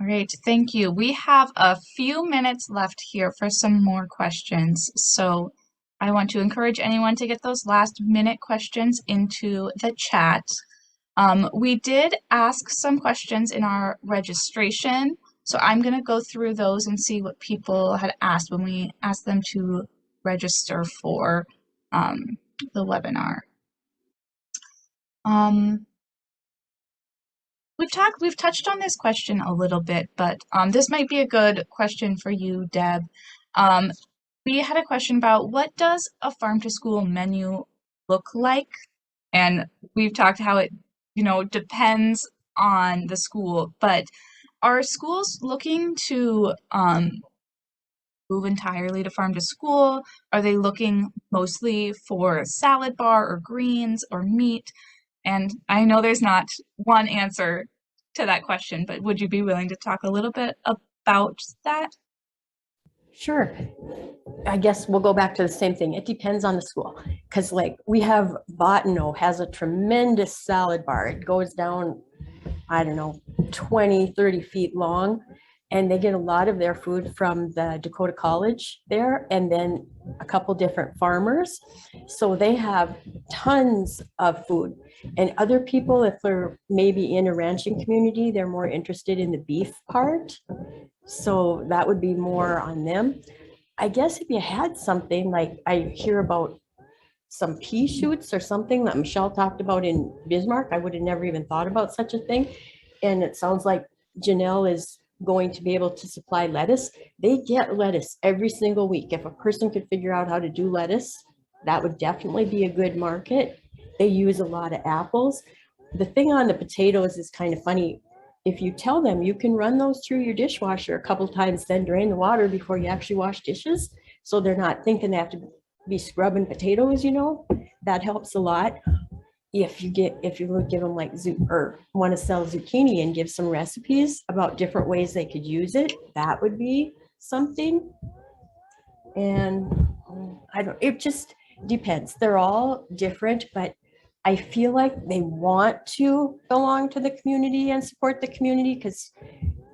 [SPEAKER 1] All right, thank you. We have a few minutes left here for some more questions. So I want to encourage anyone to get those last minute questions into the chat. We did ask some questions in our registration, so I'm going to go through those and see what people had asked when we asked them to register for the webinar. We've touched on this question a little bit, but this might be a good question for you, Deb. We had a question about, what does a farm to school menu look like? And we've talked how it, depends on the school, but are schools looking to move entirely to farm to school? Are they looking mostly for a salad bar or greens or meat? And I know there's not one answer to that question, but would you be willing to talk a little bit about that?
[SPEAKER 2] Sure. I guess we'll go back to the same thing. It depends on the school. Because like we have Botano has a tremendous salad bar. It goes down, I don't know, 20, 30 feet long. And they get a lot of their food from the Dakota College there, and then a couple different farmers. So they have tons of food. And other people, if they're maybe in a ranching community, they're more interested in the beef part. So that would be more on them. I guess if you had something like I hear about some pea shoots or something that Michelle talked about in Bismarck, I would have never even thought about such a thing. And it sounds like Janelle is going to be able to supply lettuce. They get lettuce every single week. If a person could figure out how to do lettuce, that would definitely be a good market. They use a lot of apples. The thing on the potatoes is kind of funny. If you tell them you can run those through your dishwasher a couple times, then drain the water before you actually wash dishes, so they're not thinking they have to be scrubbing potatoes, that helps a lot. If you would give them like or want to sell zucchini and give some recipes about different ways they could use it, that would be something. And it just depends. They're all different, but I feel like they want to belong to the community and support the community, because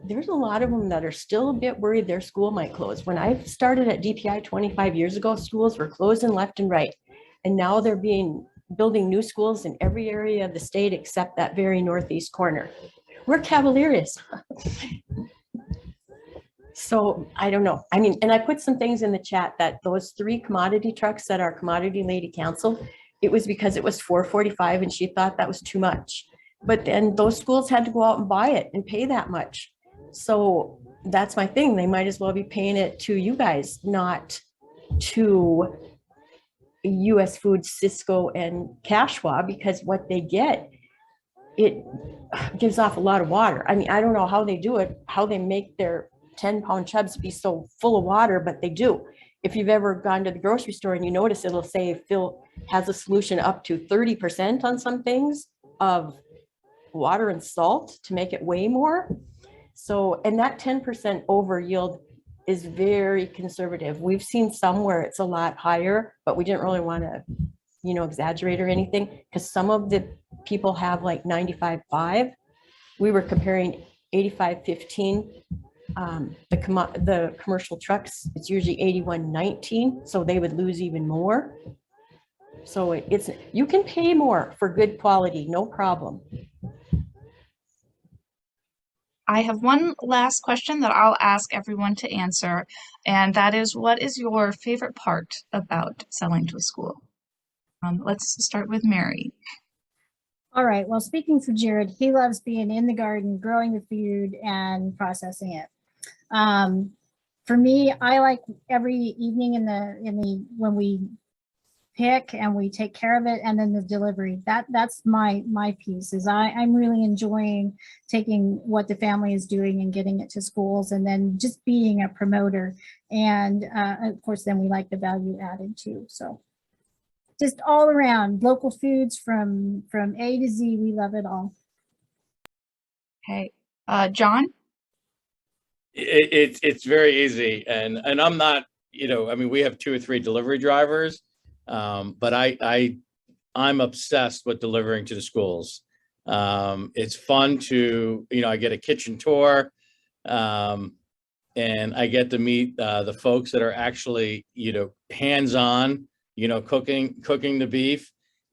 [SPEAKER 2] there's a lot of them that are still a bit worried their school might close. When I started at DPI 25 years ago, schools were closing left and right. And now they're building new schools in every area of the state except that very northeast corner. We're Cavalieros. So I don't know. I mean, and I put some things in the chat that those 3 commodity trucks that our commodity lady canceled, it was because it was $4.45 and she thought that was too much. But then those schools had to go out and buy it and pay that much. So that's my thing. They might as well be paying it to you guys, not to US Foods, Cisco, and Cashwa, because what they get, it gives off a lot of water. I mean, I don't know how they do it, how they make their 10-pound chubs be so full of water, but they do. If you've ever gone to the grocery store and you notice, it'll say Phil has a solution up to 30% on some things of water and salt to make it weigh more. So, and that 10% over yield is very conservative. We've seen some where it's a lot higher, but we didn't really want to, exaggerate or anything, because some of the people have like 95.5. We were comparing 85.15. The commercial trucks, it's usually 81.19, so they would lose even more. So it's you can pay more for good quality, no problem.
[SPEAKER 1] I have one last question that I'll ask everyone to answer, and that is, what is your favorite part about selling to a school? Let's start with Mary.
[SPEAKER 3] All right. Well, speaking for Jared, he loves being in the garden, growing the food and processing it. For me, I like every evening when we pick and we take care of it, and then the delivery. That's my piece. Is I'm really enjoying taking what the family is doing and getting it to schools, and then just being a promoter. And of course, then we like the value added too. So just all around local foods from A to Z, we love it all.
[SPEAKER 1] Okay, John.
[SPEAKER 4] It's very easy, and I'm not, I mean, we have 2 or 3 delivery drivers, but I'm obsessed with delivering to the schools. It's fun to, I get a kitchen tour, and I get to meet the folks that are actually, hands-on, cooking the beef,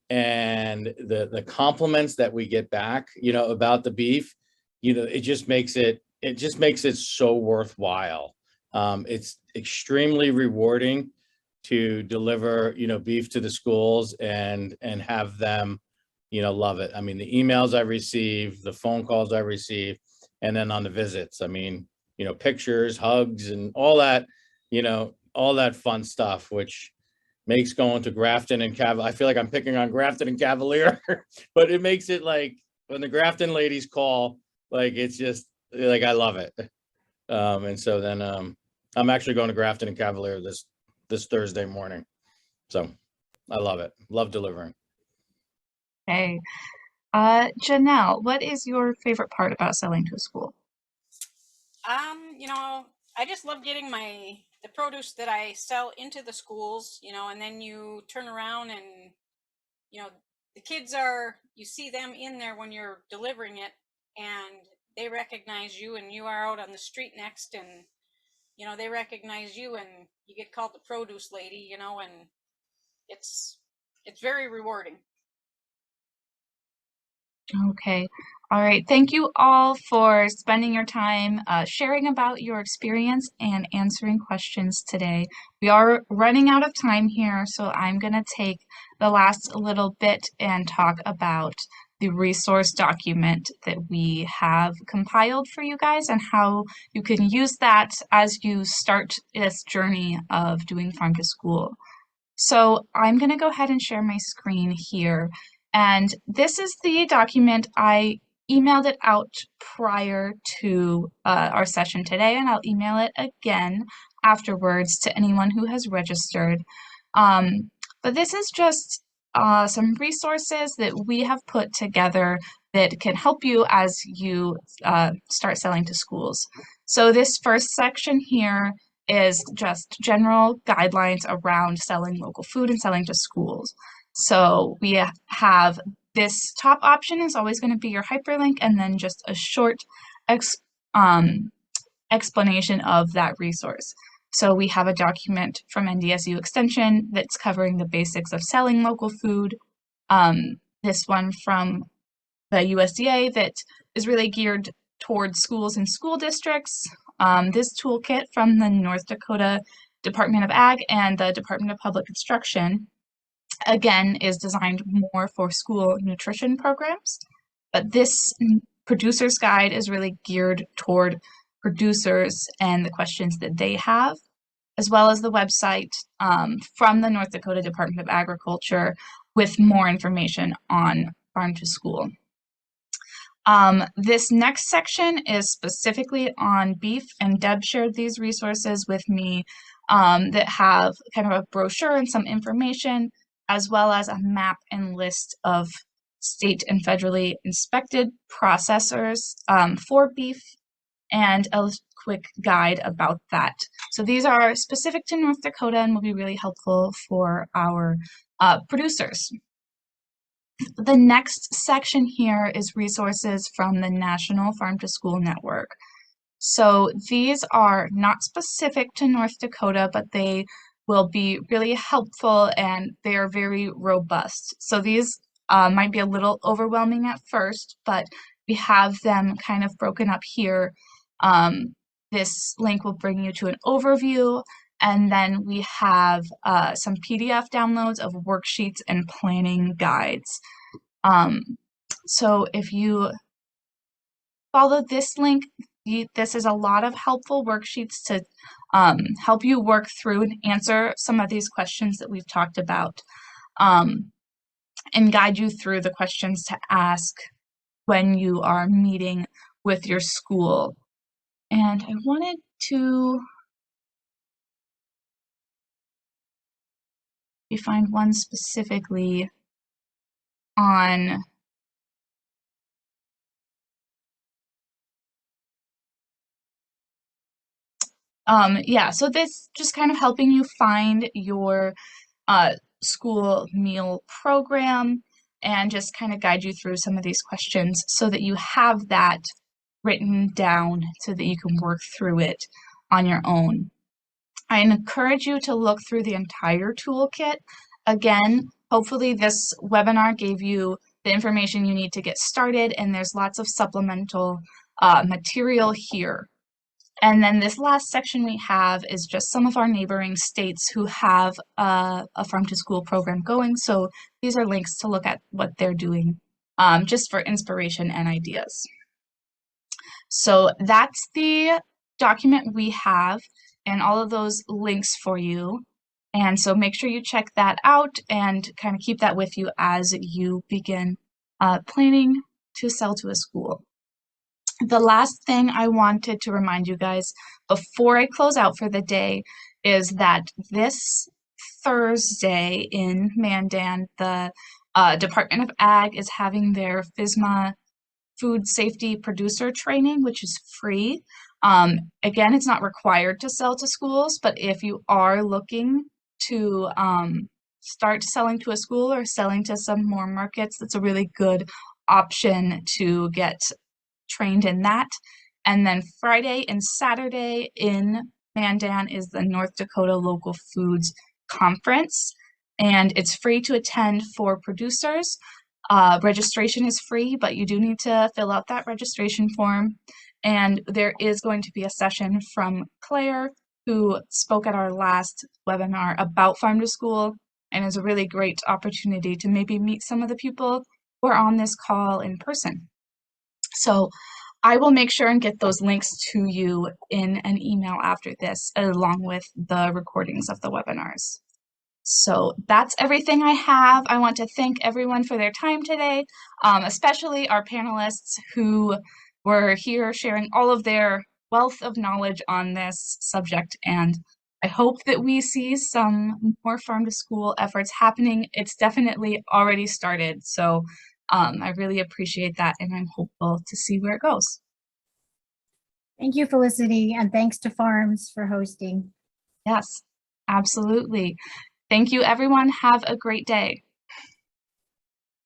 [SPEAKER 4] and the compliments that we get back, about the beef, it just makes it so worthwhile. It's extremely rewarding to deliver, beef to the schools and have them, love it. I mean, the emails I receive, the phone calls I receive, and then on the visits, I mean, pictures, hugs, and all that, all that fun stuff, which makes going to Grafton and I feel like I'm picking on Grafton and Cavalier, but it makes it like when the Grafton ladies call, like, it's just like, I love it. And so then, I'm actually going to Grafton and Cavalier this Thursday morning. So I love it. Love delivering.
[SPEAKER 1] Okay. Janelle, what is your favorite part about selling to a school?
[SPEAKER 5] I just love getting the produce that I sell into the schools, and then you turn around and, the kids you see them in there when you're delivering it, and they recognize you, and you are out on the street next, and, they recognize you, and you get called the produce lady, and it's very rewarding.
[SPEAKER 1] Okay. All right. Thank you all for spending your time sharing about your experience and answering questions today. We are running out of time here, so I'm going to take the last little bit and talk about the resource document that we have compiled for you guys and how you can use that as you start this journey of doing farm to school. So I'm going to go ahead and share my screen here. And this is the document. I emailed it out prior to our session today, and I'll email it again afterwards to anyone who has registered. But this is just some resources that we have put together that can help you as you start selling to schools. So this first section here is just general guidelines around selling local food and selling to schools. So we have this top option is always going to be your hyperlink and then just a short explanation of that resource. So we have a document from NDSU Extension that's covering the basics of selling local food. This one from the USDA that is really geared towards schools and school districts. This toolkit from the North Dakota Department of Ag and the Department of Public Instruction, again, is designed more for school nutrition programs. But this producer's guide is really geared toward producers and the questions that they have, as well as the website from the North Dakota Department of Agriculture with more information on farm to school. This next section is specifically on beef, and Deb shared these resources with me that have kind of a brochure and some information, as well as a map and list of state and federally inspected processors for beef, and a quick guide about that. So these are specific to North Dakota and will be really helpful for our producers. The next section here is resources from the National Farm to School Network. So these are not specific to North Dakota, but they will be really helpful and they are very robust. So these might be a little overwhelming at first, but we have them kind of broken up here. This link will bring you to an overview, and then we have some PDF downloads of worksheets and planning guides. So if you follow this link, this is a lot of helpful worksheets to help you work through and answer some of these questions that we've talked about, and guide you through the questions to ask when you are meeting with your school. And I wanted to find one specifically on yeah, so this just kind of helping you find your school meal program and just kind of guide you through some of these questions so that you have that written down so that you can work through it on your own. I encourage you to look through the entire toolkit. Again, hopefully this webinar gave you the information you need to get started, and there's lots of supplemental material here. And then this last section we have is just some of our neighboring states who have a farm to school program going. So these are links to look at what they're doing just for inspiration and ideas. So that's the document we have and all of those links for you. And so make sure you check that out and kind of keep that with you as you begin planning to sell to a school. The last thing I wanted to remind you guys before I close out for the day is that this Thursday in Mandan, the Department of Ag is having their FSMA food safety producer training, which is free. Again, it's not required to sell to schools, but if you are looking to start selling to a school or selling to some more markets, that's a really good option to get trained in that. And then Friday and Saturday in Mandan is the North Dakota Local Foods Conference, and it's free to attend for producers. Registration is free, but you do need to fill out that registration form. And there is going to be a session from Claire, who spoke at our last webinar about Farm to School, and is a really great opportunity to maybe meet some of the people who are on this call in person. So I will make sure and get those links to you in an email after this, along with the recordings of the webinars. So that's everything I have. I want to thank everyone for their time today, especially our panelists who were here sharing all of their wealth of knowledge on this subject. And I hope that we see some more farm to school efforts happening. It's definitely already started. So I really appreciate that, and I'm hopeful to see where it goes.
[SPEAKER 3] Thank you, Felicity, and thanks to Farms for hosting.
[SPEAKER 1] Yes, absolutely. Thank you, everyone. Have a great day.